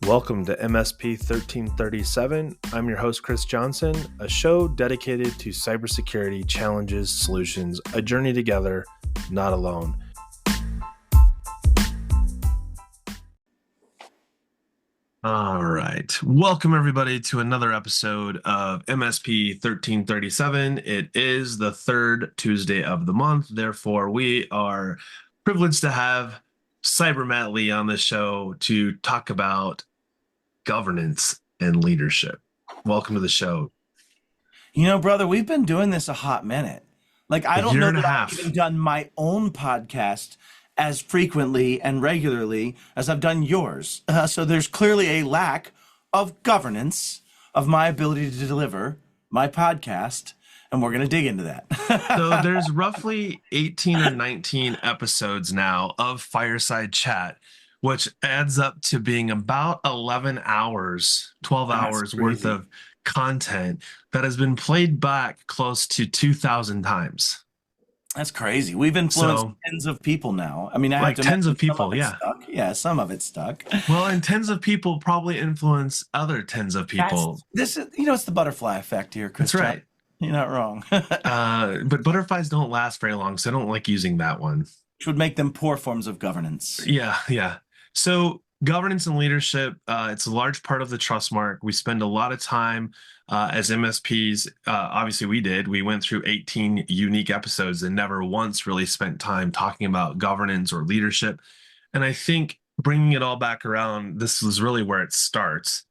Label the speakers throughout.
Speaker 1: Welcome to MSP 1337. I'm your host, Chris Johnson, a show dedicated to cybersecurity challenges, solutions, a journey together, not alone. All right. Welcome, everybody, to another episode of MSP 1337. It is the third Tuesday of the month. Therefore, we are privileged to have Cyber Matt Lee on the show to talk about governance and leadership. Welcome to the show.
Speaker 2: You know, brother, we've been doing this a hot minute. Like, I don't know that I've even done my own podcast as frequently and regularly as I've done yours. So there's clearly a lack of governance of my ability to deliver my podcast, and we're going to dig into that.
Speaker 1: So there's roughly 18 or 19 episodes now of Fireside Chat, which adds up to being about 11 hours, 12 hours worth of content that has been played back close to 2,000 times.
Speaker 2: That's crazy. We've influenced tens of people now. I mean, I
Speaker 1: like
Speaker 2: have to
Speaker 1: tens of people, yeah.
Speaker 2: Stuck. Yeah, some of it stuck.
Speaker 1: Well, and tens of people probably influence other tens of people.
Speaker 2: This is, it's the butterfly effect here, Chris.
Speaker 1: That's right.
Speaker 2: You're not wrong.
Speaker 1: But butterflies don't last very long, so I don't like using that one.
Speaker 2: Which would make them poor forms of governance.
Speaker 1: Yeah. So governance and leadership, it's a large part of the trust mark. We spend a lot of time as MSPs. Obviously, we went through 18 unique episodes and never once really spent time talking about governance or leadership. And I think bringing it all back around, this is really where it starts.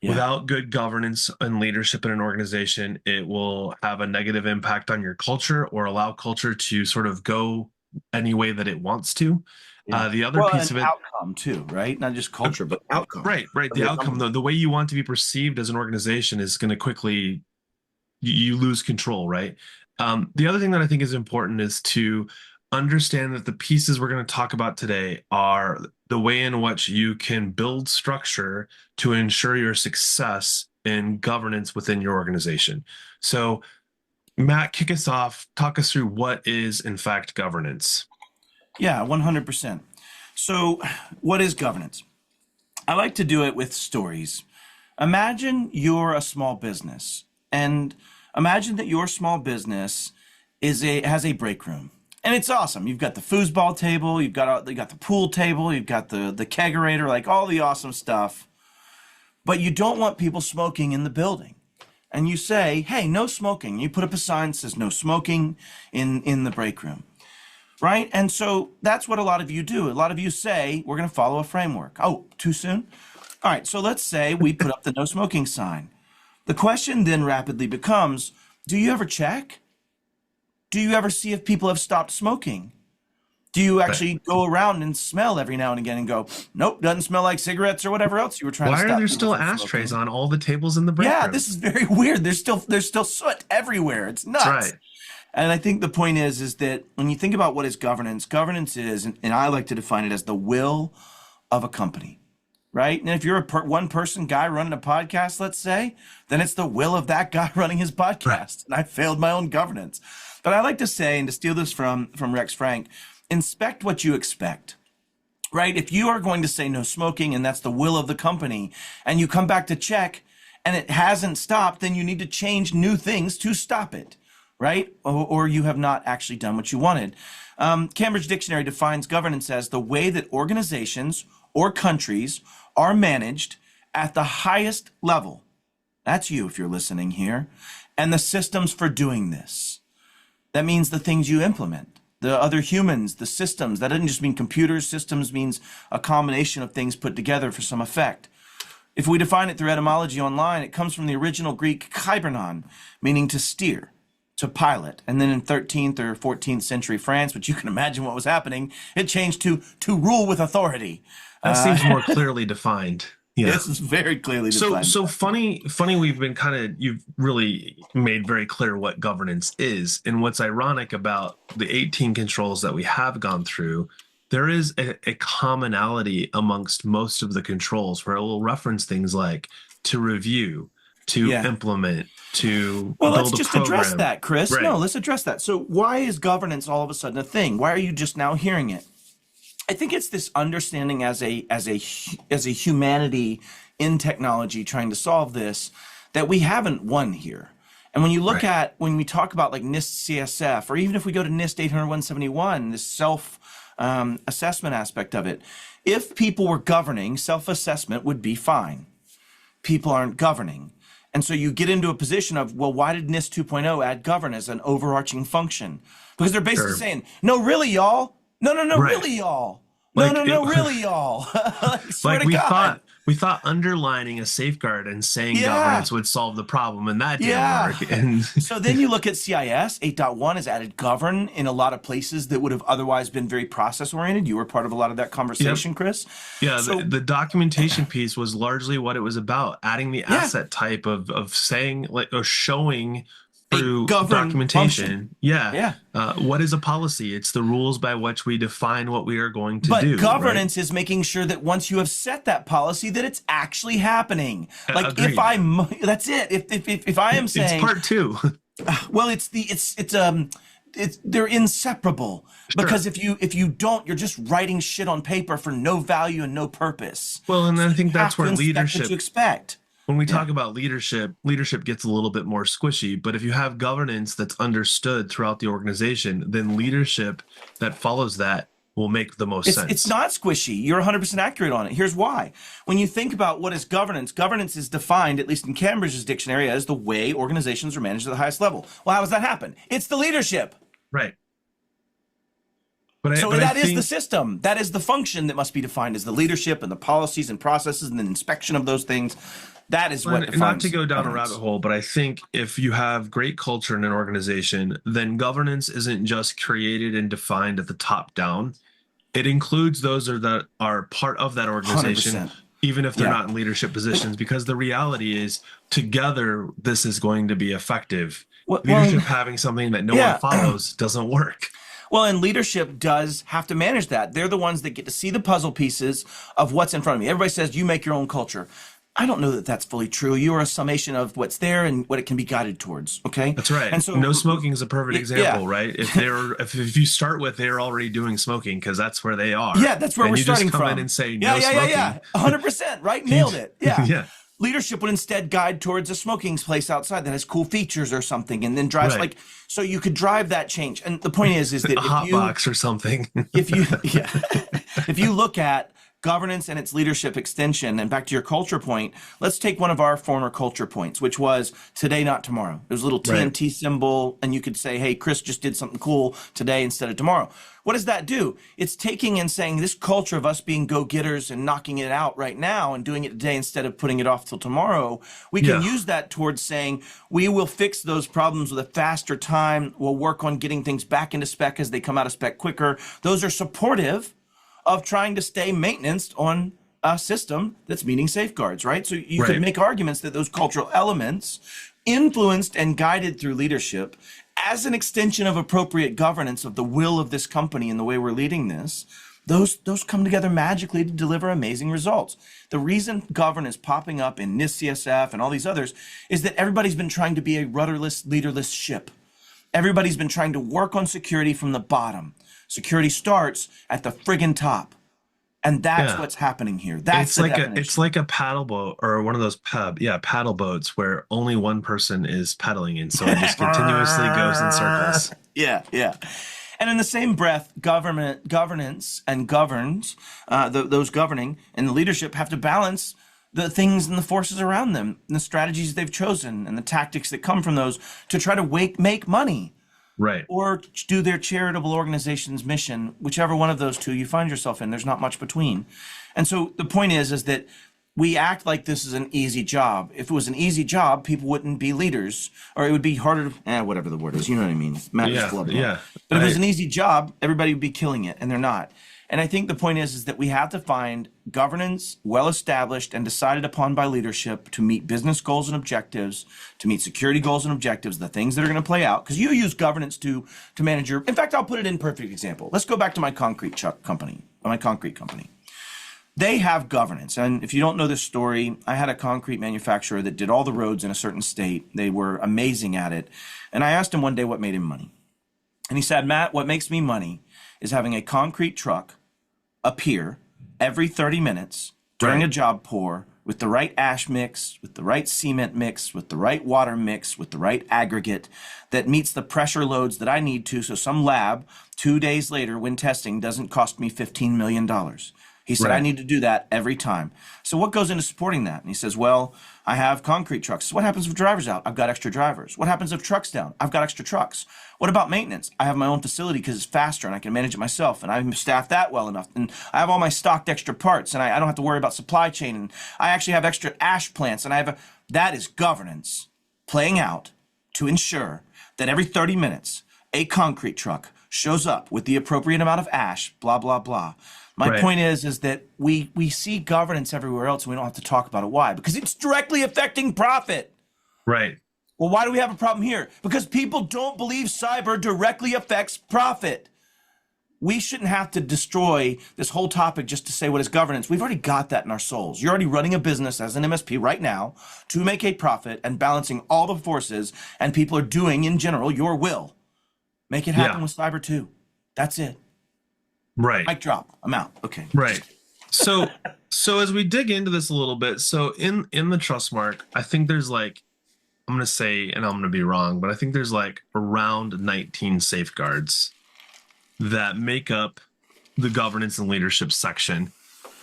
Speaker 1: Yeah. Without good governance and leadership in an organization, it will have a negative impact on your culture or allow culture to sort of go any way that it wants to. Yeah. The other piece of it,
Speaker 2: outcome too, right? Not just culture, but outcome.
Speaker 1: Right. The outcome, the way you want to be perceived as an organization is going to quickly, you lose control, right? The other thing that I think is important is to understand that the pieces we're going to talk about today are the way in which you can build structure to ensure your success in governance within your organization. So, Matt, kick us off. Talk us through what is, in fact, governance.
Speaker 2: Yeah, 100%. So what is governance? I like to do it with stories. Imagine you're a small business, and imagine that your small business has a break room. And it's awesome. You've got the foosball table, you've got the pool table, you've got the kegerator, like all the awesome stuff. But you don't want people smoking in the building. And you say, hey, no smoking. You put up a sign that says no smoking in the break room. Right? And so that's what a lot of you do. A lot of you say, we're going to follow a framework. Oh, too soon? All right, so let's say we put up the no smoking sign. The question then rapidly becomes, do you ever check? Do you ever see if people have stopped smoking? Do you actually go around and smell every now and again and go, nope, doesn't smell like cigarettes or whatever else you were trying to stop?
Speaker 1: Why are there still ashtrays on all the tables in the break room?
Speaker 2: Yeah, this is very weird. There's still soot everywhere. It's nuts.
Speaker 1: That's right.
Speaker 2: And I think the point is that when you think about what is governance is, and I like to define it as the will of a company, right? And if you're a one-person guy running a podcast, let's say, then it's the will of that guy running his podcast. Right. And I failed my own governance. But I like to say, and to steal this from Rex Frank, inspect what you expect, right? If you are going to say no smoking and that's the will of the company, and you come back to check and it hasn't stopped, then you need to change new things to stop it. Right? Or you have not actually done what you wanted. Cambridge Dictionary defines governance as the way that organizations or countries are managed at the highest level. That's you if you're listening here. And the systems for doing this. That means the things you implement. The other humans, the systems. That doesn't just mean computers. Systems means a combination of things put together for some effect. If we define it through etymology online, it comes from the original Greek kybernon, meaning to steer, to pilot. And then in 13th or 14th century France, which you can imagine what was happening, it changed to rule with authority.
Speaker 1: That seems more clearly defined. Yeah.
Speaker 2: This is very clearly defined.
Speaker 1: So funny, we've been you've really made very clear what governance is. And what's ironic about the 18 controls that we have gone through, there is a commonality amongst most of the controls where it will reference things like to review, to implement, to build
Speaker 2: let's just address that, Chris.
Speaker 1: Right.
Speaker 2: No, let's address that. So why is governance all of a sudden a thing? Why are you just now hearing it? I think it's this understanding as a humanity in technology trying to solve this, that we haven't won here. And when you look at, when we talk about like NIST CSF, or even if we go to NIST 800-171, this self-assessment aspect of it, if people were governing, self-assessment would be fine. People aren't governing. And so you get into a position of, well, why did NIST 2.0 add govern as an overarching function? Because they're basically saying, no, really, y'all. No, really, y'all.
Speaker 1: Like,
Speaker 2: No, really, y'all. Like, swear
Speaker 1: like
Speaker 2: to God.
Speaker 1: we thought underlining a safeguard and saying governance would solve the problem, and that didn't work. And
Speaker 2: So then you look at CIS 8.1 has added govern in a lot of places that would have otherwise been very process oriented. You were part of a lot of that conversation, Chris.
Speaker 1: Yeah,
Speaker 2: So,
Speaker 1: the documentation piece was largely what it was about, adding the asset type of saying, like, or showing through documentation.
Speaker 2: Function.
Speaker 1: Yeah. What is a policy? It's the rules by which we define what we are going to do.
Speaker 2: But governance is making sure that once you have set that policy, that it's actually happening. Like
Speaker 1: Agreed.
Speaker 2: that's it. If I am saying,
Speaker 1: it's part two.
Speaker 2: well, they're inseparable. Because if you don't, you're just writing shit on paper for no value and no purpose.
Speaker 1: Well, and I think that's
Speaker 2: have
Speaker 1: where
Speaker 2: to inspect
Speaker 1: leadership.
Speaker 2: what you expect.
Speaker 1: When we talk about leadership gets a little bit more squishy, but if you have governance that's understood throughout the organization, then leadership that follows that will make the most sense.
Speaker 2: It's not squishy. You're 100% accurate on it. Here's why. When you think about what is governance, governance is defined, at least in Cambridge's dictionary, as the way organizations are managed at the highest level. Well, how does that happen? It's the leadership.
Speaker 1: Right.
Speaker 2: But that is the system. That is the function that must be defined as the leadership and the policies and processes and the inspection of those things. That is what defines.
Speaker 1: Not to go down a rabbit hole, but I think if you have great culture in an organization, then governance isn't just created and defined at the top down. It includes those that are part of that organization,
Speaker 2: 100%.
Speaker 1: Even if they're not in leadership positions, because the reality is together, this is going to be effective. Leadership having something that no one follows doesn't work.
Speaker 2: Well, and leadership does have to manage that. They're the ones that get to see the puzzle pieces of what's in front of me. Everybody says, you make your own culture. I don't know that that's fully true. You are a summation of what's there and what it can be guided towards. Okay,
Speaker 1: that's right. And so, no smoking is a perfect example, right? If you start with they're already doing smoking because that's where they are.
Speaker 2: Yeah, that's where we're starting from.
Speaker 1: You just come in and say no smoking.
Speaker 2: 100%. Right, nailed it. Yeah.
Speaker 1: Yeah.
Speaker 2: Leadership would instead guide towards a smoking place outside that has cool features or something, and then drives so you could drive that change. And the point is that
Speaker 1: a hot box or something.
Speaker 2: If you look at governance and its leadership extension, and back to your culture point, let's take one of our former culture points, which was today, not tomorrow. There's a little TNT symbol, and you could say, hey, Chris just did something cool today instead of tomorrow. What does that do? It's taking and saying this culture of us being go-getters and knocking it out right now and doing it today instead of putting it off till tomorrow. We can use that towards saying we will fix those problems with a faster time. We'll work on getting things back into spec as they come out of spec quicker. Those are supportive of trying to stay maintenance on a system that's meeting safeguards, right? So you could make arguments that those cultural elements influenced and guided through leadership as an extension of appropriate governance of the will of this company and the way we're leading this, those come together magically to deliver amazing results. The reason govern is popping up in NIST CSF and all these others is that everybody's been trying to be a rudderless, leaderless ship. Everybody's been trying to work on security from the bottom. Security starts at the friggin' top. And that's what's happening here. That's
Speaker 1: it's like a paddle boat or one of those paddle boats where only one person is paddling in, so it just continuously goes in circles.
Speaker 2: Yeah. And in the same breath, governance and governs, those governing and the leadership have to balance the things and the forces around them and the strategies they've chosen and the tactics that come from those to try to make money.
Speaker 1: Right.
Speaker 2: Or do their charitable organization's mission, whichever one of those two you find yourself in. There's not much between. And so the point is that we act like this is an easy job. If it was an easy job, people wouldn't be leaders, or it would be harder to, whatever the word is, you know what I mean? But if it was an easy job, everybody would be killing it, and they're not. And I think the point is that we have to find governance well-established and decided upon by leadership to meet business goals and objectives, to meet security goals and objectives, the things that are going to play out. Because you use governance to manage your... In fact, I'll put it in perfect example. Let's go back to my concrete company. They have governance. And if you don't know this story, I had a concrete manufacturer that did all the roads in a certain state. They were amazing at it. And I asked him one day what made him money. And he said, Matt, what makes me money is having a concrete truck appear every 30 minutes during
Speaker 1: Right.
Speaker 2: a job pour with the right ash mix, with the right cement mix, with the right water mix, with the right aggregate that meets the pressure loads that I need to, so some lab 2 days later when testing doesn't cost me $15 million. He said, I
Speaker 1: Right.
Speaker 2: need to do that every time. So what goes into supporting that? And he says, well, I have concrete trucks. So what happens if drivers out? I've got extra drivers. What happens if trucks down? I've got extra trucks. What about maintenance? I have my own facility because it's faster and I can manage it myself, and I've staffed that well enough. And I have all my stocked extra parts, and I don't have to worry about supply chain. And I actually have extra ash plants, and that is governance playing out to ensure that every 30 minutes, a concrete truck shows up with the appropriate amount of ash, blah, blah, blah. My
Speaker 1: Right.
Speaker 2: point is that we see governance everywhere else and we don't have to talk about it. Why? Because it's directly affecting profit.
Speaker 1: Right.
Speaker 2: Well, why do we have a problem here? Because people don't believe cyber directly affects profit. We shouldn't have to destroy this whole topic just to say what is governance. We've already got that in our souls. You're already running a business as an MSP right now to make a profit and balancing all the forces, and people are doing, in general, your will. Make it happen
Speaker 1: Yeah.
Speaker 2: with cyber too. That's it.
Speaker 1: Right.
Speaker 2: Mic drop. I'm out. Okay.
Speaker 1: Right. So as we dig into this a little bit, so in the trust mark, I think there's like, I'm gonna say, and I'm gonna be wrong, but I think there's like around 19 safeguards that make up the governance and leadership section.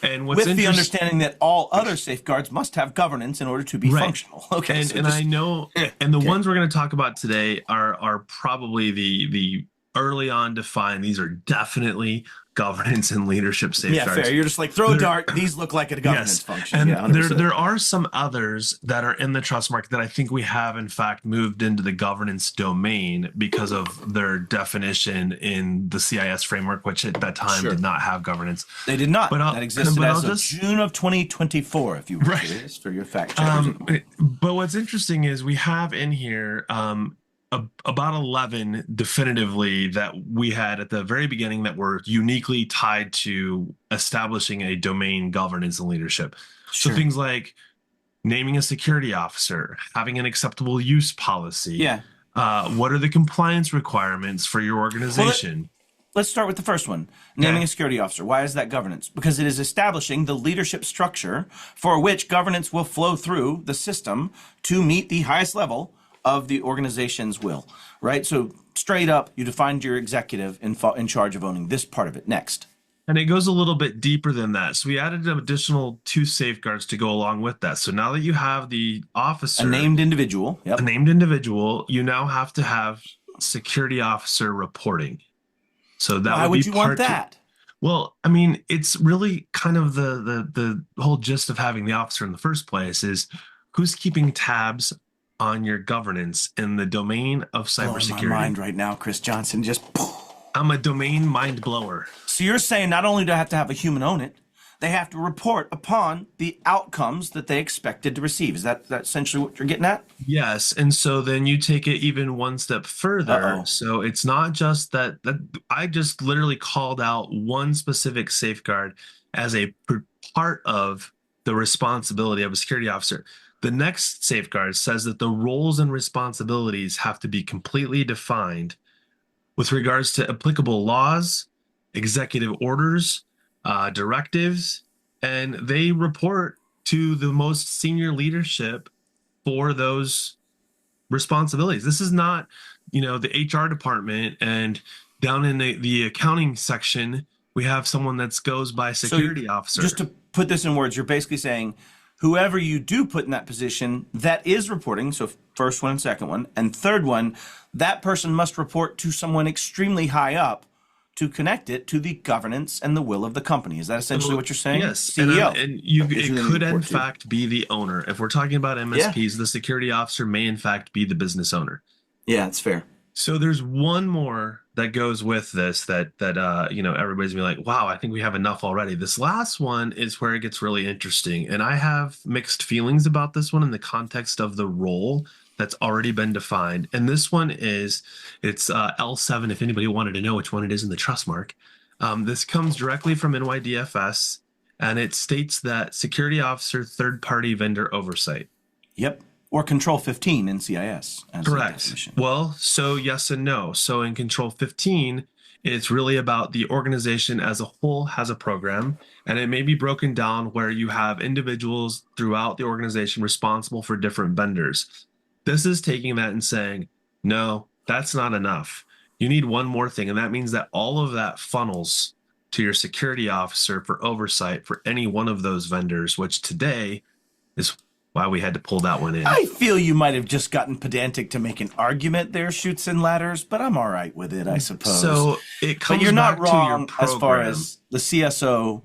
Speaker 1: And what's
Speaker 2: With the
Speaker 1: interesting,
Speaker 2: understanding that all other safeguards must have governance in order to be
Speaker 1: Right.
Speaker 2: functional. Okay.
Speaker 1: and
Speaker 2: so
Speaker 1: and
Speaker 2: just-
Speaker 1: I know, and the ones we're going to talk about today are probably the early on defined. These are definitely governance and leadership
Speaker 2: yeah,
Speaker 1: safeguards.
Speaker 2: fair. You're just like, throw a
Speaker 1: They're-
Speaker 2: dart. These look like a governance
Speaker 1: Yes,
Speaker 2: function.
Speaker 1: and
Speaker 2: Yeah, 100%.
Speaker 1: there are some others that are in the trust market that I think we have in fact moved into the governance domain because of their definition in the CIS framework, which at that time
Speaker 2: Sure.
Speaker 1: did not have governance.
Speaker 2: They did not.
Speaker 1: But
Speaker 2: That existed
Speaker 1: but
Speaker 2: as
Speaker 1: I'll
Speaker 2: of
Speaker 1: just-
Speaker 2: June of 2024, if you were
Speaker 1: Right.
Speaker 2: curious, for your fact checkers.
Speaker 1: But what's interesting is we have in here about 11 definitively that we had at the very beginning that were uniquely tied to establishing a domain governance and leadership. So
Speaker 2: Sure.
Speaker 1: things like naming a security officer, having an acceptable use policy.
Speaker 2: Yeah.
Speaker 1: What are the compliance requirements for your organization?
Speaker 2: Let's start with the first one, naming
Speaker 1: Okay.
Speaker 2: a security officer. Why is that governance? Because it is establishing the leadership structure for which governance will flow through the system to meet the highest level of the organization's will, right? So straight up, you defined your executive in charge of owning this part of it. Next.
Speaker 1: And it goes a little bit deeper than that. So we added an additional 2 safeguards to go along with that. So now that you have the officer,
Speaker 2: A named individual. Yep.
Speaker 1: a named individual, you now have to have security officer reporting. So that
Speaker 2: Why
Speaker 1: would
Speaker 2: would
Speaker 1: be
Speaker 2: you want
Speaker 1: part two.
Speaker 2: that?
Speaker 1: Well, I mean, it's really kind of the whole gist of having the officer in the first place is who's keeping tabs on your governance in the domain of
Speaker 2: Blowing my
Speaker 1: cybersecurity.
Speaker 2: mind right now, Chris Johnson. Just.
Speaker 1: I'm a domain mind blower.
Speaker 2: So you're saying not only do I have to have a human own it, they have to report upon the outcomes that they expected to receive. Is that essentially what you're getting at?
Speaker 1: Yes, and so then you take it even one step further.
Speaker 2: Uh-oh.
Speaker 1: So it's not just that I just literally called out one specific safeguard as a part of the responsibility of a security officer. The next safeguard says that the roles and responsibilities have to be completely defined with regards to applicable laws, executive orders, directives, and they report to the most senior leadership for those responsibilities. This is not, the HR department and down in the accounting section, we have someone that goes by security officer.
Speaker 2: Just to put this in words, you're basically saying whoever you do put in that position that is reporting, so first one and second one, and third one, that person must report to someone extremely high up to connect it to the governance and the will of the company. Is that essentially what you're saying?
Speaker 1: Yes,
Speaker 2: CEO.
Speaker 1: and
Speaker 2: Is who
Speaker 1: it
Speaker 2: they
Speaker 1: could in
Speaker 2: report to.
Speaker 1: fact be the owner. If we're talking about MSPs, the security officer may in fact be the business owner.
Speaker 2: Yeah, that's fair.
Speaker 1: So there's one more that goes with this that everybody's gonna be like, wow, I think we have enough already. This last one is where it gets really interesting, and I have mixed feelings about this one in the context of the role that's already been defined. And this one it's L7. If anybody wanted to know which one it is in the trust mark, this comes directly from NYDFS, and it states that security officer third-party vendor oversight.
Speaker 2: Yep. Or Control 15 in CIS. As a
Speaker 1: Correct.
Speaker 2: definition.
Speaker 1: Well, so yes and no. So in Control 15, It's really about the organization as a whole has a program, and it may be broken down where you have individuals throughout the organization responsible for different vendors. This is taking that and saying, no, that's not enough. You need one more thing, and that means that all of that funnels to your security officer for oversight for any one of those vendors, which today is why we had to pull that one in.
Speaker 2: I feel you might have just gotten pedantic to make an argument there, Chutes and Ladders, but I'm all right with it, I suppose.
Speaker 1: So it
Speaker 2: But
Speaker 1: comes
Speaker 2: you're not
Speaker 1: back to your
Speaker 2: wrong as far
Speaker 1: program.
Speaker 2: as the CSO,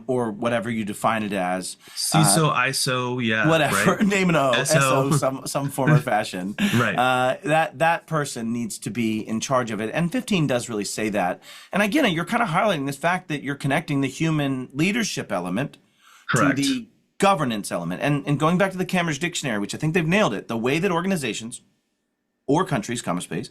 Speaker 2: or whatever you define it as.
Speaker 1: CISO, ISO, yeah,
Speaker 2: Whatever,
Speaker 1: right.
Speaker 2: name an O,
Speaker 1: SO,
Speaker 2: some form or fashion.
Speaker 1: right.
Speaker 2: That person needs to be in charge of it, and 15 does really say that. And again, you're kind of highlighting this fact that you're connecting the human leadership element to
Speaker 1: Correct.
Speaker 2: the governance element. And going back to the Cambridge Dictionary, which I think they've nailed it, the way that organizations or countries, comma space,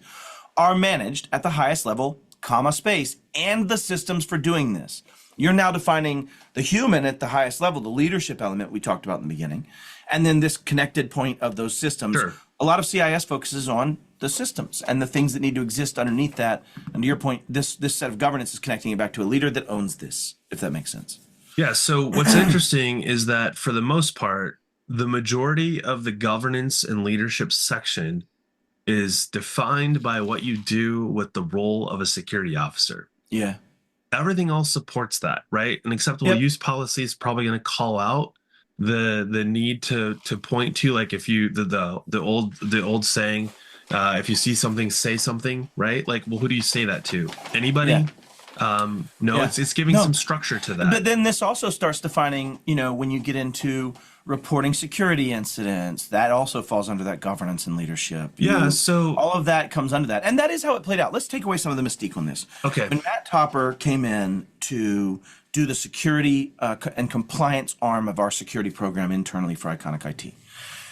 Speaker 2: are managed at the highest level, comma space, and the systems for doing this. You're now defining the human at the highest level, the leadership element we talked about in the beginning, and then this connected point of those systems.
Speaker 1: Sure.
Speaker 2: A lot of CIS focuses on the systems and the things that need to exist underneath that. And to your point, this set of governance is connecting it back to a leader that owns this, if that makes sense.
Speaker 1: Yeah. So what's interesting is that for the most part, the majority of the governance and leadership section is defined by what you do with the role of a security officer.
Speaker 2: Yeah.
Speaker 1: Everything else supports that, right? An acceptable
Speaker 2: Yep.
Speaker 1: use policy is probably going to call out the need to point to, like, if you the old saying, if you see something, say something, right? Like, well, who do you say that to? Anybody?
Speaker 2: Yeah.
Speaker 1: No,
Speaker 2: Yeah.
Speaker 1: it's giving
Speaker 2: No.
Speaker 1: some structure to that.
Speaker 2: But then this also starts defining, when you get into reporting security incidents, that also falls under that governance and leadership.
Speaker 1: Yeah, so
Speaker 2: all of that comes under that. And that is how it played out. Let's take away some of the mystique on this.
Speaker 1: okay.
Speaker 2: When Matt Topper came in to do the security and compliance arm of our security program internally for Iconic IT,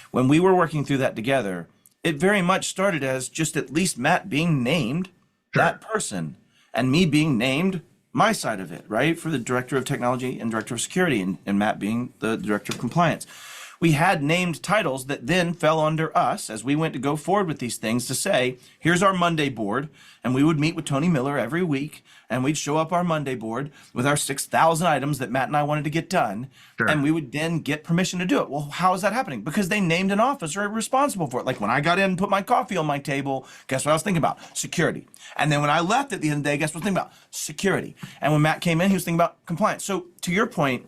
Speaker 2: when we were working through that together, it very much started as just at least Matt being named
Speaker 1: Sure.
Speaker 2: that person and me being named my side of it, right? For the director of technology and director of security, and Matt being the director of compliance. We had named titles that then fell under us as we went to go forward with these things to say, here's our Monday board. And we would meet with Tony Miller every week, and we'd show up our Monday board with our 6,000 items that Matt and I wanted to get done.
Speaker 1: Sure.
Speaker 2: And we would then get permission to do it. Well, how is that happening? Because they named an officer responsible for it. Like when I got in and put my coffee on my table, guess what I was thinking about? Security. And then when I left at the end of the day, guess what I was thinking about? Security. And when Matt came in, he was thinking about compliance. So to your point,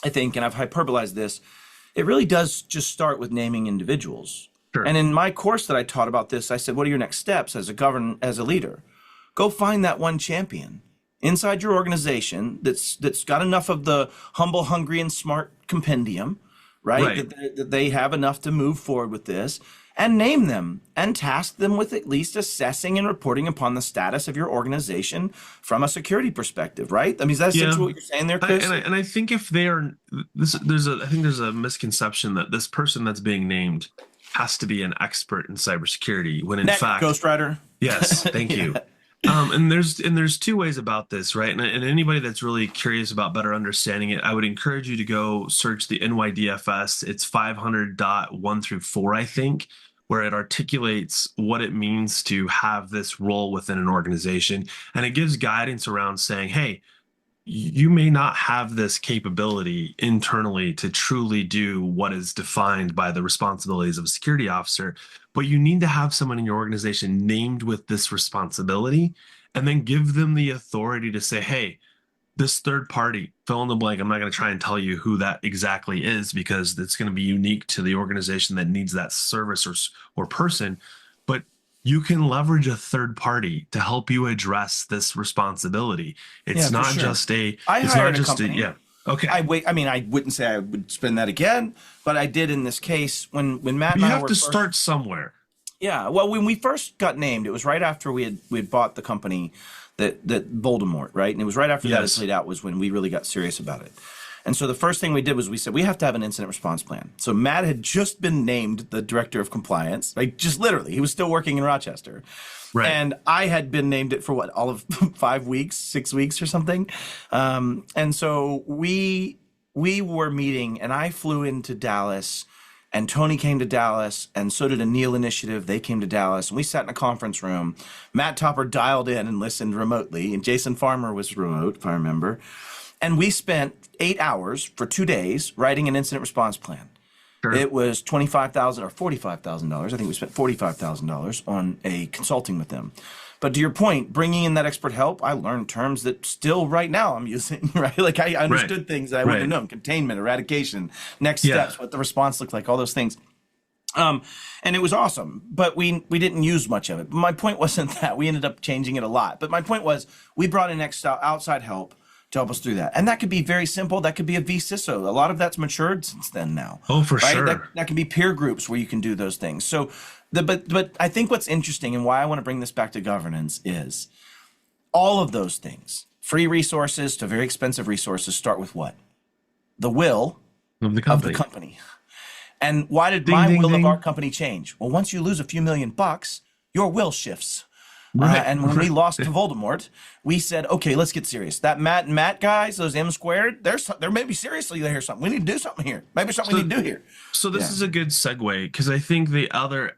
Speaker 2: I think, and I've hyperbolized this, it really does just start with naming individuals.
Speaker 1: Sure.
Speaker 2: And in my course that I taught about this, I said, what are your next steps as a leader? Go find that one champion inside your organization that's got enough of the humble, hungry, and smart compendium, right? That they have enough to move forward with this, and name them and task them with at least assessing and reporting upon the status of your organization from a security perspective, right? I mean, is that essentially what you're saying there, Chris?
Speaker 1: And I think if they are I think there's a misconception that this person that's being named has to be an expert in cybersecurity, when in fact,
Speaker 2: Ghost Rider.
Speaker 1: yes, thank you. And there's two ways about this, right? And anybody that's really curious about better understanding it, I would encourage you to go search the NYDFS. It's 500.1 through 4, I think, where it articulates what it means to have this role within an organization. And it gives guidance around saying, hey, you may not have this capability internally to truly do what is defined by the responsibilities of a security officer, but you need to have someone in your organization named with this responsibility, and then give them the authority to say, hey, this third party, fill in the blank. I'm not going to try and tell you who that exactly is, because it's going to be unique to the organization that needs that service or person. But you can leverage a third party to help you address this responsibility. It's not just a.
Speaker 2: I
Speaker 1: it's
Speaker 2: hired
Speaker 1: not
Speaker 2: a
Speaker 1: just
Speaker 2: company.
Speaker 1: yeah. Okay.
Speaker 2: I mean, I wouldn't say I would spend that again, but I did in this case when Matt and
Speaker 1: you
Speaker 2: I
Speaker 1: have
Speaker 2: were
Speaker 1: to
Speaker 2: first,
Speaker 1: start somewhere.
Speaker 2: Yeah, well, when we first got named, it was right after we had bought the company that Voldemort, right? And it was right after that it played out was when we really got serious about it. And so the first thing we did was we said, we have to have an incident response plan. So Matt had just been named the director of compliance, like just literally, he was still working in Rochester.
Speaker 1: Right.
Speaker 2: And I had been named it for what, all of 5 weeks, 6 weeks or something. And so we were meeting, and I flew into Dallas and Tony came to Dallas, and so did a Neil Initiative. They came to Dallas, and we sat in a conference room. Matt Topper dialed in and listened remotely, and Jason Farmer was remote, if I remember. And we spent 8 hours for 2 days writing an incident response plan.
Speaker 1: Sure.
Speaker 2: It was $25,000 or $45,000. I think we spent $45,000 on a consulting with them. But to your point, bringing in that expert help, I learned terms that still right now I'm using, right? Like I understood things that I wouldn't have known: containment, eradication, next steps, what the response looked like, all those things. And it was awesome, but we didn't use much of it. But my point wasn't that. We ended up changing it a lot. But my point was we brought in outside help to help us through that. And that could be very simple. That could be a vCISO. A lot of that's matured since then now.
Speaker 1: Oh, for sure.
Speaker 2: That can be peer groups where you can do those things. So, but I think what's interesting and why I want to bring this back to governance is all of those things, free resources to very expensive resources, start with what? The will
Speaker 1: of the
Speaker 2: company. And why did my will of our company change? Well, once you lose a few $1,000,000, your will shifts. And when we lost to Voldemort, we said, okay, let's get serious. That Matt guys, those M squared, they're maybe seriously here's something. We need to do something here. Maybe something we need to do here.
Speaker 1: So this is a good segue, because I think the other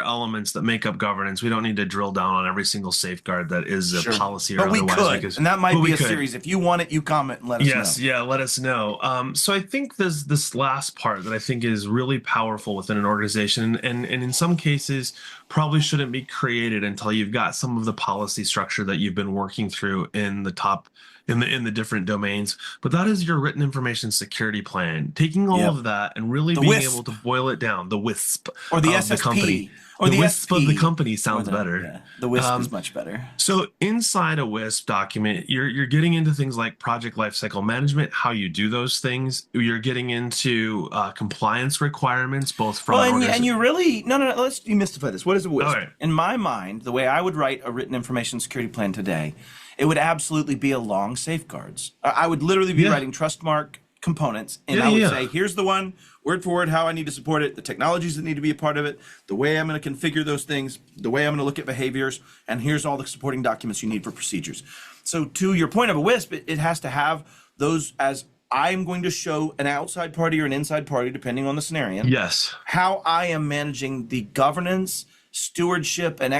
Speaker 1: elements that make up governance, we don't need to drill down on every single safeguard that is a policy or otherwise.
Speaker 2: We could, and that might be a series. If you want it, you comment and let us know.
Speaker 1: Yes, yeah, let us know. So I think there's this last part that I think is really powerful within an organization, and in some cases probably shouldn't be created until you've got some of the policy structure that you've been working through in the different domains. But that is your written information security plan, taking all of that and really being able to boil it down. The WISP
Speaker 2: or the
Speaker 1: of
Speaker 2: SSP
Speaker 1: the company.
Speaker 2: or the
Speaker 1: WISP of the company sounds better.
Speaker 2: Yeah, the WISP is much better.
Speaker 1: So inside a WISP document, you're getting into things like project lifecycle management, how you do those things. You're getting into compliance requirements, both from
Speaker 2: and you really no. Let's demystify this. What is a WISP?
Speaker 1: Right.
Speaker 2: In my mind, the way I would write a written information security plan today, it would absolutely be along safeguards. I would literally be writing trustmark components, and I would say, here's the one, word for word, how I need to support it, the technologies that need to be a part of it, the way I'm going to configure those things, the way I'm going to look at behaviors, and here's all the supporting documents you need for procedures. So to your point of a WISP, it has to have those as I'm going to show an outside party or an inside party, depending on the scenario.
Speaker 1: Yes.
Speaker 2: How I am managing the governance, stewardship, and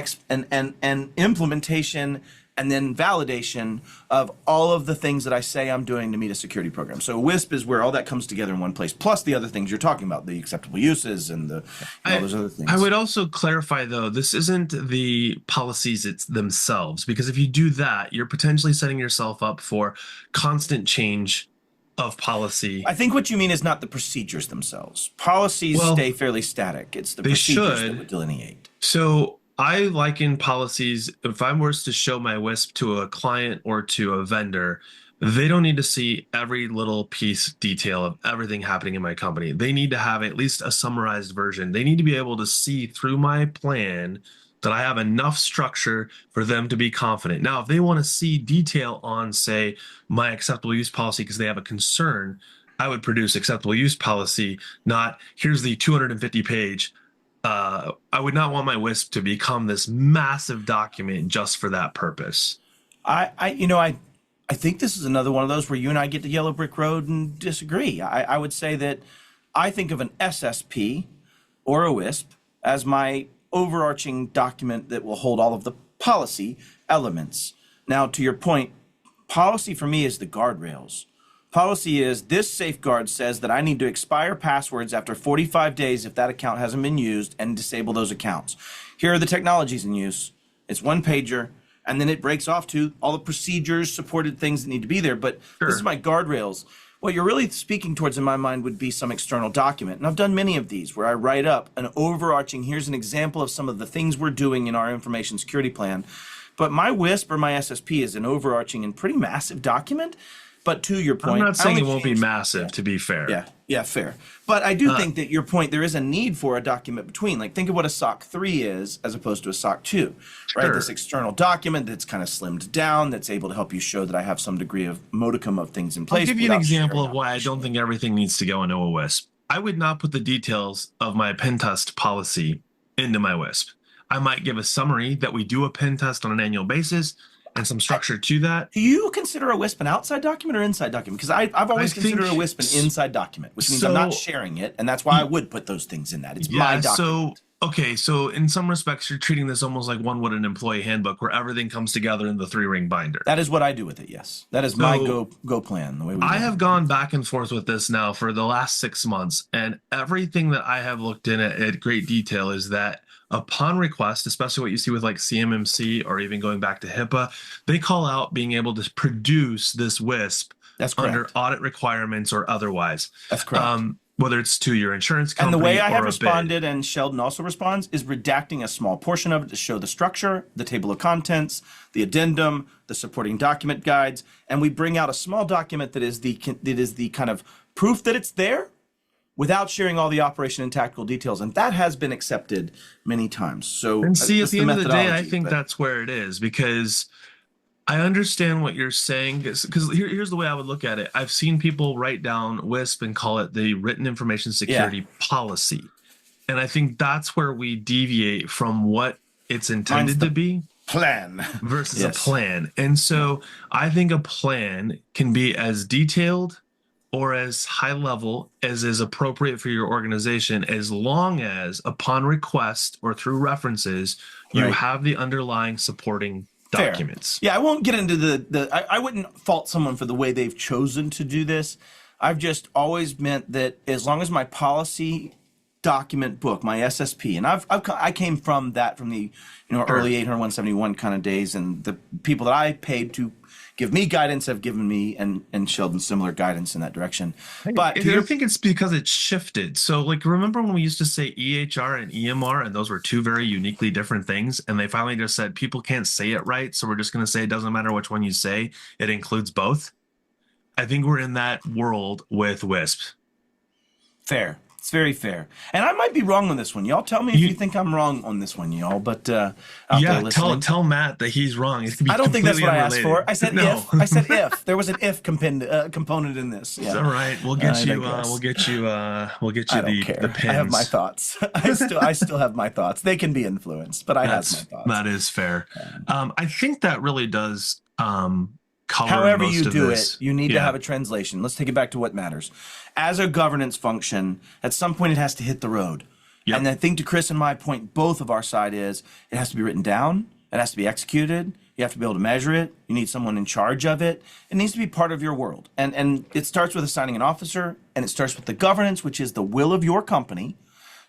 Speaker 2: implementation, and then validation of all of the things that I say I'm doing to meet a security program. So WISP is where all that comes together in one place, plus the other things you're talking about, the acceptable uses and all those other things.
Speaker 1: I would also clarify, though, this isn't the policies themselves, because if you do that, you're potentially setting yourself up for constant change of policy.
Speaker 2: I think what you mean is not the procedures themselves. Policies stay fairly static. It's the procedures that would delineate.
Speaker 1: So I liken policies, if I was to show my WISP to a client or to a vendor, they don't need to see every little piece detail of everything happening in my company. They need to have at least a summarized version. They need to be able to see through my plan that I have enough structure for them to be confident. Now, if they want to see detail on, say, my acceptable use policy because they have a concern, I would produce acceptable use policy, not here's the 250-page. I would not want my WISP to become this massive document just for that purpose.
Speaker 2: I think this is another one of those where you and I get to yellow brick road and disagree. I would say that I think of an SSP or a WISP as my overarching document that will hold all of the policy elements. Now, to your point, policy for me is the guardrails. Policy is this safeguard says that I need to expire passwords after 45 days if that account hasn't been used and disable those accounts. Here are the technologies in use. It's one pager, and then it breaks off to all the procedures, supported things that need to be there. But this is my guardrails. What you're really speaking towards in my mind would be some external document. And I've done many of these where I write up an overarching, here's an example of some of the things we're doing in our information security plan. But my WISP or my SSP is an overarching and pretty massive document. But to your point,
Speaker 1: I'm not saying it won't be massive, to be fair.
Speaker 2: Yeah, fair. But I do think that your point, there is a need for a document between. Like, think of what a SOC 3 is as opposed to a SOC 2, right? This external document that's kind of slimmed down, that's able to help you show that I have some degree of modicum of things in place.
Speaker 1: I'll give you an example of why I don't think everything needs to go into a WISP. I would not put the details of my pen test policy into my WISP. I might give a summary that we do a pen test on an annual basis, and some structure to that.
Speaker 2: Do you consider a WISP an outside document or inside document? Because I've
Speaker 1: I
Speaker 2: always
Speaker 1: think
Speaker 2: considered a WISP an inside document, which means I'm not
Speaker 1: so.
Speaker 2: sharing it, and that's why I would put those things in that. It's my
Speaker 1: Yeah,
Speaker 2: document.
Speaker 1: so okay, so in some respects, you're treating this almost like one would an employee handbook, where everything comes together in the three-ring binder.
Speaker 2: That is what I do with it. Yes, that is my
Speaker 1: So
Speaker 2: go plan. The way we
Speaker 1: I
Speaker 2: run
Speaker 1: have
Speaker 2: it.
Speaker 1: gone back and forth with this now for the last 6 months, and everything that I have looked in at great detail is that upon request, especially what you see with like CMMC or even going back to HIPAA, they call out being able to produce this WISP
Speaker 2: That's
Speaker 1: under
Speaker 2: correct.
Speaker 1: audit requirements or otherwise,
Speaker 2: That's correct.
Speaker 1: whether it's to your insurance
Speaker 2: And the way
Speaker 1: company
Speaker 2: I have
Speaker 1: or a bid.
Speaker 2: responded, and Sheldon also responds, is redacting a small portion of it to show the structure, the table of contents, the addendum, the supporting document guides, and we bring out a small document that is the kind of proof that it's there, without sharing all the operation and tactical details, and that has been accepted many times. So
Speaker 1: And see, at
Speaker 2: that's
Speaker 1: the
Speaker 2: the
Speaker 1: end of the day, I
Speaker 2: methodology.
Speaker 1: think
Speaker 2: But
Speaker 1: that's where it is because I understand what you're saying. Because here's the way I would look at it. I've seen people write down WISP and call it the Written Information
Speaker 2: yeah,
Speaker 1: Security Policy. And I think that's where we deviate from what it's
Speaker 2: mine's
Speaker 1: intended to
Speaker 2: the
Speaker 1: be
Speaker 2: plan.
Speaker 1: versus a
Speaker 2: Yes.
Speaker 1: plan. And so I think a plan can be as detailed or as high level as is appropriate for your organization, as long as upon request or through references, you
Speaker 2: Right.
Speaker 1: have the underlying supporting
Speaker 2: Fair.
Speaker 1: documents.
Speaker 2: Yeah, I won't get into I wouldn't fault someone for the way they've chosen to do this. I've just always meant that as long as my policy document book, my SSP, and I came from that, from the early 80171 kind of days, and the people that I paid to give me guidance have given me and Sheldon similar guidance in that direction. But to
Speaker 1: I
Speaker 2: your
Speaker 1: think it's because it's shifted. So, like, remember when we used to say EHR and EMR, and those were two very uniquely different things, and they finally just said people can't say it right, so we're just going to say it doesn't matter which one you say, it includes both. I think we're in that world with WISP.
Speaker 2: fair. It's very fair. And I might be wrong on this one. Y'all tell me if you think I'm wrong on this one, y'all. But out there
Speaker 1: Yeah,
Speaker 2: listening.
Speaker 1: tell Matt that he's wrong. It could be
Speaker 2: I don't think that's
Speaker 1: completely
Speaker 2: what I asked
Speaker 1: unrelated.
Speaker 2: for. I said
Speaker 1: No.
Speaker 2: if. I said if. There was an if component in this.
Speaker 1: It's
Speaker 2: Yeah.
Speaker 1: all right. We'll get you.
Speaker 2: digress.
Speaker 1: We'll get you
Speaker 2: I don't care.
Speaker 1: the pins.
Speaker 2: I have my thoughts. I still have my thoughts. They can be influenced, but I have my thoughts.
Speaker 1: That is fair. I think that really does cover
Speaker 2: However
Speaker 1: most
Speaker 2: you
Speaker 1: of
Speaker 2: do
Speaker 1: this.
Speaker 2: it, you need to
Speaker 1: Yeah.
Speaker 2: have a translation. Let's take it back to what matters. As a governance function, at some point it has to hit the road.
Speaker 1: Yep.
Speaker 2: And I think to Chris and my point, both of our side is it has to be written down. It has to be executed. You have to be able to measure it. You need someone in charge of it. It needs to be part of your world. And it starts with assigning an officer, and it starts with the governance, which is the will of your company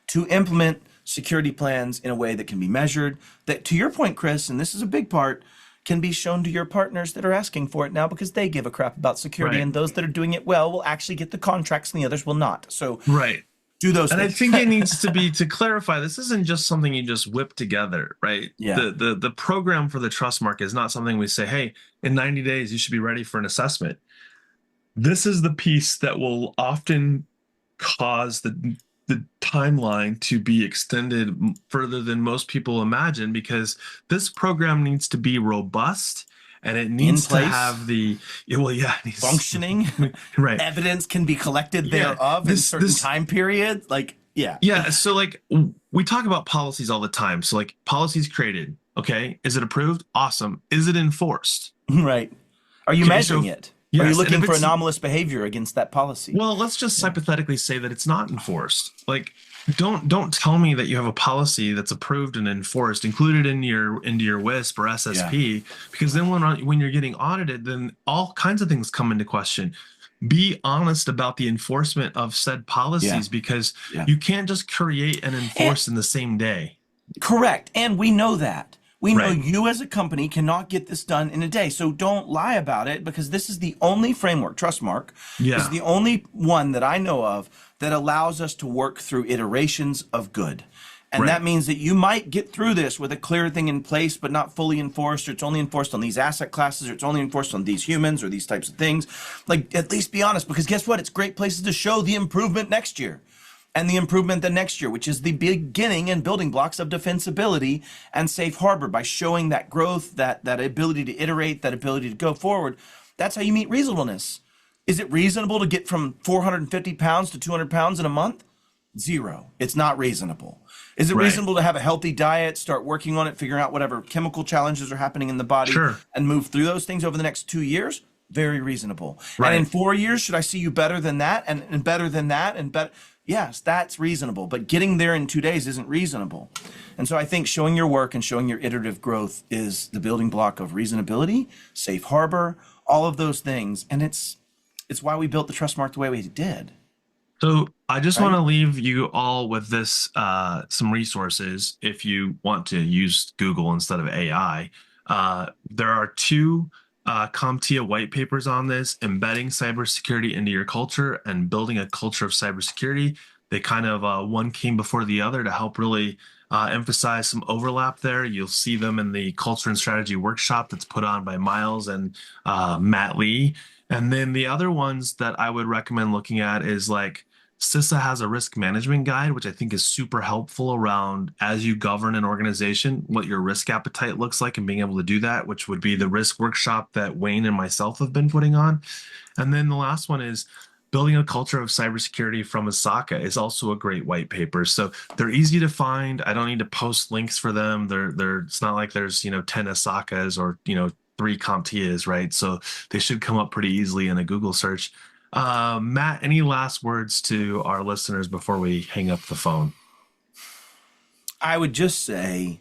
Speaker 2: to implement security plans in a way that can be measured. That, to your point, Chris, and this is a big part, can be shown to your partners that are asking for it now because they give a crap about security,
Speaker 1: Right.
Speaker 2: and those that are doing it well will actually get the contracts and the others will not. So
Speaker 1: Right.
Speaker 2: do those
Speaker 1: And I
Speaker 2: things.
Speaker 1: think it needs to be, to clarify, this isn't just something you just whip together, right?
Speaker 2: Yeah.
Speaker 1: The program for the trust mark is not something we say, hey, in 90 days you should be ready for an assessment. This is the piece that will often cause the timeline to be extended further than most people imagine, because this program needs to be robust and it needs to
Speaker 2: place,
Speaker 1: have the it needs,
Speaker 2: functioning,
Speaker 1: right.
Speaker 2: evidence can be collected
Speaker 1: Yeah,
Speaker 2: thereof in certain time periods. Like, yeah.
Speaker 1: Yeah, so like we talk about policies all the time. So like policies created, okay, is it approved? Awesome. Is it enforced?
Speaker 2: Right. Are you
Speaker 1: Okay,
Speaker 2: measuring
Speaker 1: so-
Speaker 2: it?
Speaker 1: Yes,
Speaker 2: Are you
Speaker 1: and
Speaker 2: looking
Speaker 1: if
Speaker 2: for
Speaker 1: it's-
Speaker 2: anomalous behavior against that policy?
Speaker 1: Well, let's just hypothetically say that it's not enforced. Like, don't tell me that you have a policy that's approved and enforced, included in your WISP or SSP, because then when you're getting audited, then all kinds of things come into question. Be honest about the enforcement of said policies, because you can't just create and enforce in the same day.
Speaker 2: Correct. And we know that. We know
Speaker 1: Right.
Speaker 2: you as a company cannot get this done in a day. So don't lie about it, because this is the only framework, Trustmark,
Speaker 1: Yeah.
Speaker 2: is the only one that I know of that allows us to work through iterations of good. And
Speaker 1: Right.
Speaker 2: that means that you might get through this with a clear thing in place, but not fully enforced, or it's only enforced on these asset classes, or it's only enforced on these humans, or these types of things. Like, at least be honest, because guess what? It's great places to show the improvement next year. And the improvement the next year, which is the beginning and building blocks of defensibility and safe harbor, by showing that growth, that ability to iterate, that ability to go forward. That's how you meet reasonableness. Is it reasonable to get from 450 pounds to 200 pounds in a month? Zero. It's not reasonable. Is it
Speaker 1: Right.
Speaker 2: reasonable to have a healthy diet, start working on it, figuring out whatever chemical challenges are happening in the body,
Speaker 1: Sure.
Speaker 2: and move through those things over the next 2 years? Very reasonable. And in
Speaker 1: Right.
Speaker 2: 4 years, should I see you better than that and better than that and better? Yes, that's reasonable. But getting there in 2 days isn't reasonable. And so I think showing your work and showing your iterative growth is the building block of reasonability, safe harbor, all of those things. And it's why we built the trust mark the way we did,
Speaker 1: So I just want
Speaker 2: right?
Speaker 1: to leave you all with this some resources if you want to use Google instead of AI. There are two CompTIA white papers on this, embedding cybersecurity into your culture and building a culture of cybersecurity. They kind of one came before the other to help really emphasize some overlap there. You'll see them in the culture and strategy workshop that's put on by Miles and Matt Lee. And then the other ones that I would recommend looking at is like CISA has a risk management guide, which I think is super helpful around as you govern an organization, what your risk appetite looks like and being able to do that, which would be the risk workshop that Wayne and myself have been putting on. And then the last one is building a culture of cybersecurity from Asaka is also a great white paper. So they're easy to find. I don't need to post links for them. It's not like there's, 10 Asakas or, three CompTIAs, right? So they should come up pretty easily in a Google search. Matt, any last words to our listeners before we hang up the phone?
Speaker 2: I would just say,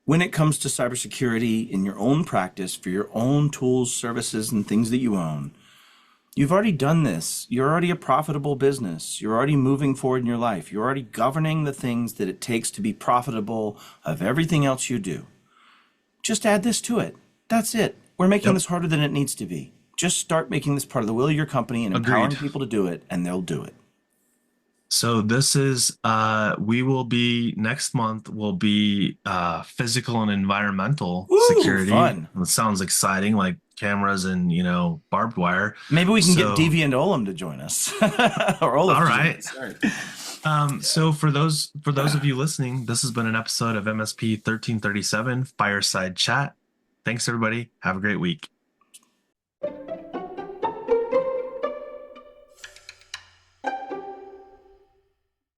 Speaker 2: when it comes to cybersecurity in your own practice for your own tools, services, and things that you own, you've already done this. You're already a profitable business. You're already moving forward in your life. You're already governing the things that it takes to be profitable of everything else you do. Just add this to it. That's it. We're making
Speaker 1: Yep.
Speaker 2: this harder than it needs to be. Just start making this part of the will of your company and empowering
Speaker 1: Agreed.
Speaker 2: people to do it, and they'll do it.
Speaker 1: So this is we will be next month will be physical and environmental
Speaker 2: Woo,
Speaker 1: security.
Speaker 2: fun.
Speaker 1: It sounds exciting, like cameras and barbed wire.
Speaker 2: Maybe we can get
Speaker 1: So
Speaker 2: Devi and Olam to join us. Or Olaf
Speaker 1: all
Speaker 2: to join
Speaker 1: right.
Speaker 2: us. Sorry.
Speaker 1: So for those of you listening, this has been an episode of MSP 1337 Fireside Chat. Thanks everybody. Have a great week.